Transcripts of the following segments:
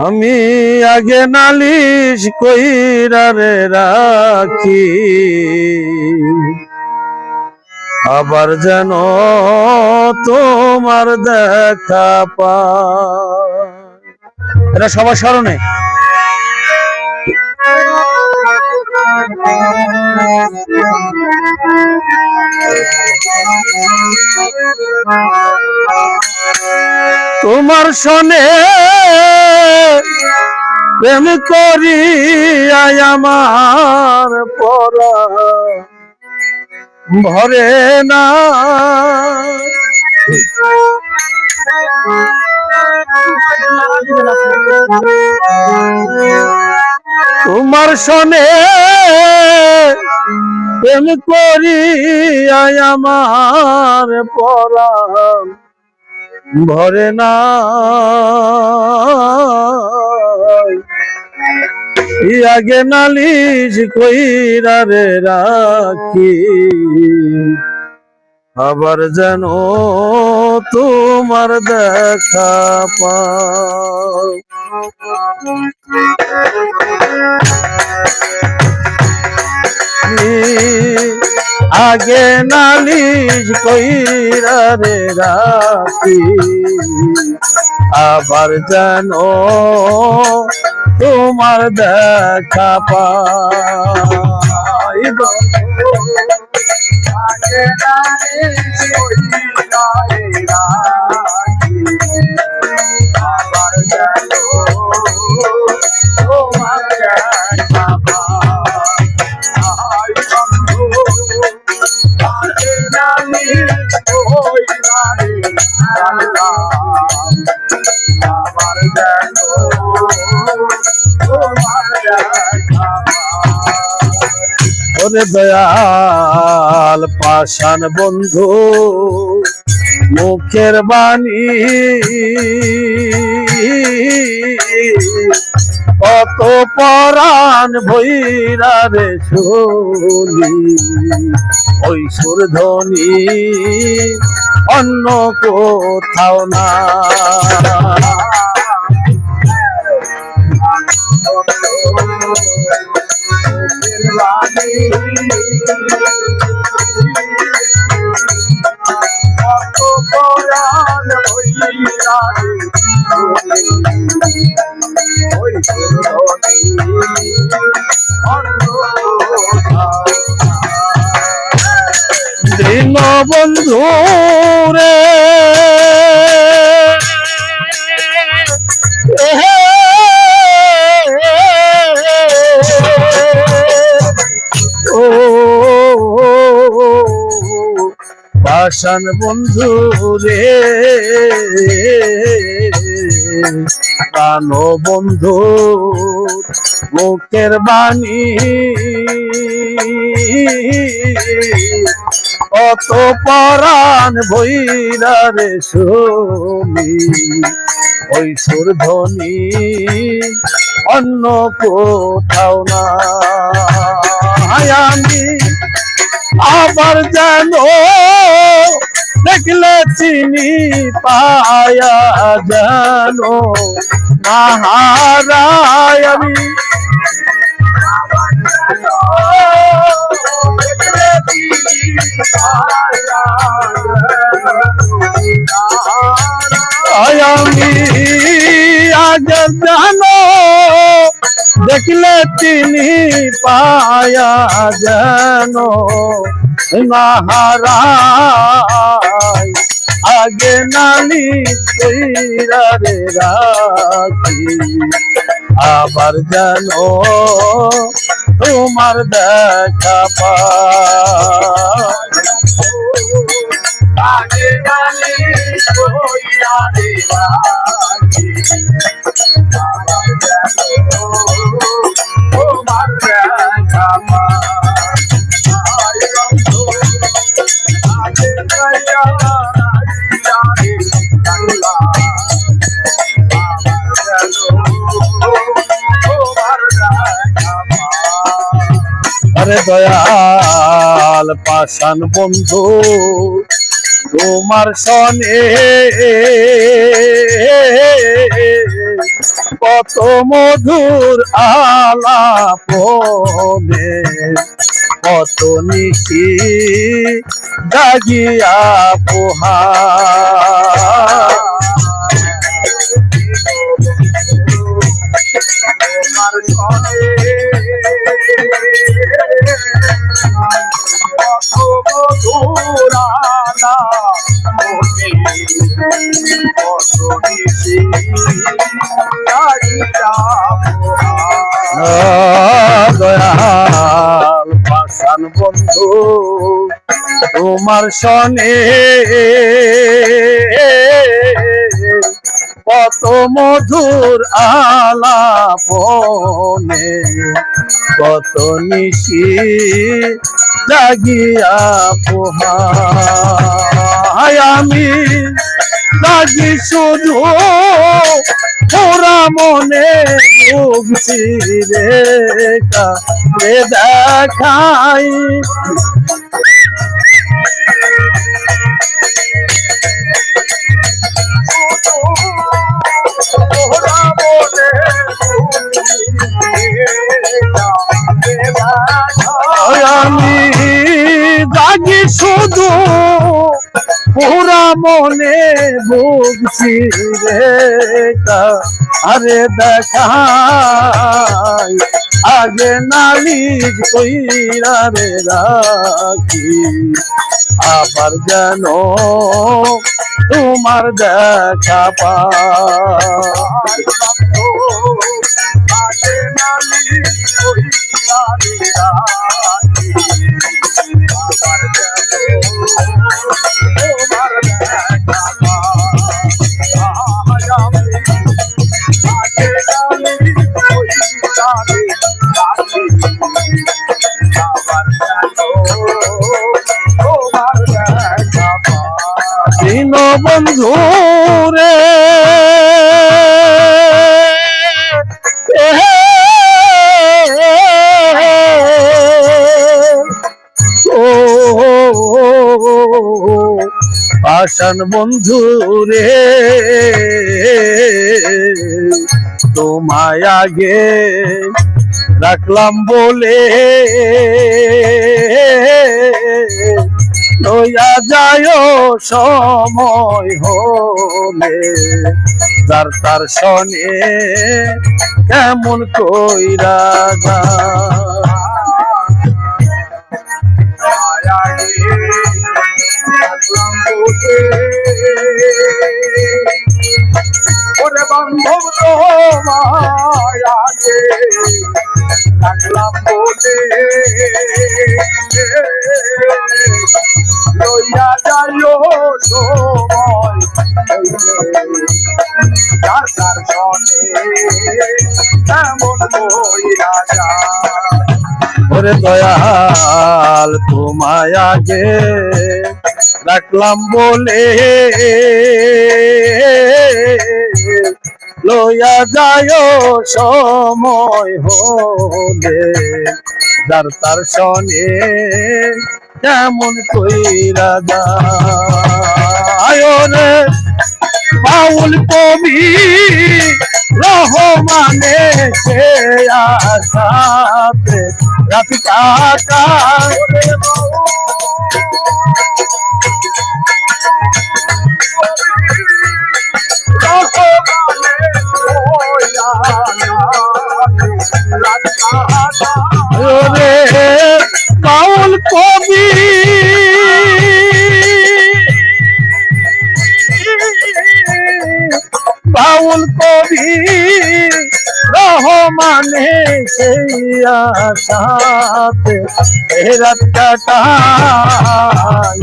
আমি আগে নালিশ কইরা রে রাখি, আবার যেন তোমার দেখা পাই। এটা সবার স্মরণে। তোমার সনে প্রেম করি আমার পরা ভরে না, তোমার সনে প্রেম করি আমার পরা ভরে না। আগে নালিশ কইরা রে রাখি, আবার যেন তোমার দেখা পাই। আগে নালিশ কইরা রে রাখি, আবার যেন তোমার দেখা পাই। আগে নালিশ কইরা রে রাখি, আবার যেন তোমার দেখা পাই। আগে নালিশ কইরা রে রাখি, আবার যেন ওরে দয়াল পাষাণ বন্ধু মুখের বাণী, কত পরাণ ভৈরা রে শুনি, ওই সুরধ্বনি অন্য কোথাও না। দীন বন্ধু রে ও পাষাণ বন্ধু রে, প্রাণ বন্ধু মুখের বাণী, কত পরাণ ভৈরা রে শুনি, ওই সুরধ্বনি অন্য কোথাও না। আমি আবার যেন দেখলে চিনি পায়া যেন নাহারায়, আমি আমি আগে জানো দেখলে চিনি পায়া যেন নাহারায়। আগে নালিশ কইরা রে রাখি, আবার যেন তোমার দেখা পাই। আগে নালিশ কইরা রে রাখি, আবার যেন তোমার দেখা পাই। আরে দয়াল পাষাণ বন্ধু তোমার সনে কত মধুর আলাপনে কত নিশি জাগিয়া পোহা দয়াল পাষাণ বন্ধু তোমার সনে কত মধুর আলাপনে কত নিশি জাগিয়া পোহায় আমি লাগি শুধু ওরা মনে ভুগছি রে দেখাই আমি জাগি শুধু পুরা মনে ভুগছি রে আরে দেখাই আগে নালিশ কইরা রে রাখি আবার যেন তোমার দেখা পাই আগে নালিশ কইরা রে রাখি আবার যেন বন্ধু রে পাষাণ বন্ধু রে তোমায় আগে রাখলাম বলে লইয়া যায় সময় হলে যার তার সনে কেমন কইরা ওরে বান্ধব মায়াকে রাখলাম বলে লইয়া যাইও সময় যার তার সনে কেমন কইরা যায় ওরে দয়াল তোমায় আগে রাখলাম বলে লইয়া যায় সময় হলে যার তার সনে কেমন কইরা যায় রে বাউল কবি রহমানে সে আসাতে রাতি কাটা বাউল কবি বাউল কবি রহমানে সেই আশাতে রাত কাটাই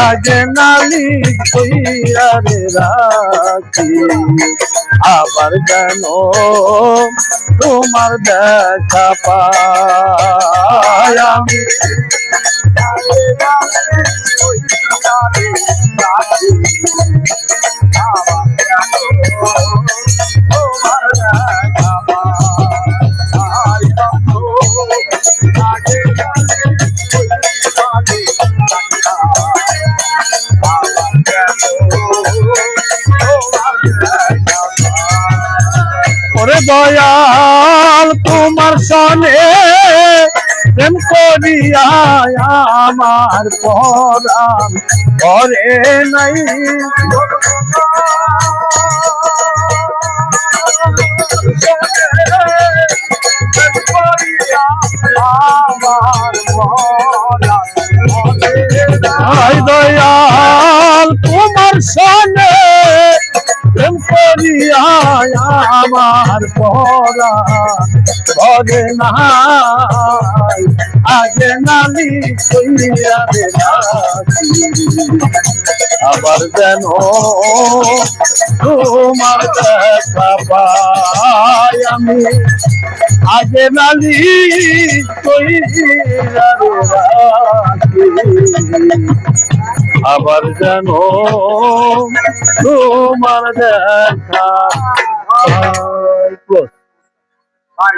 আগে নালিশ কইরা রে রাখি আবার যেন তোমার দেখা পাই আমি ওরে দয়াল তোমার সনে প্রেম করিয়া আমার পরাণ করে নাই আই দয়াল তোমার সনে প্রেম করিয়া আমার পরাণ করে নাই আগে নালি কইয়া রে রাখি আবার যেন তোমার দেখা পাই আমি আগে নালি কইয়া রে রাখি আবার যেন তোমার দেখা পাই।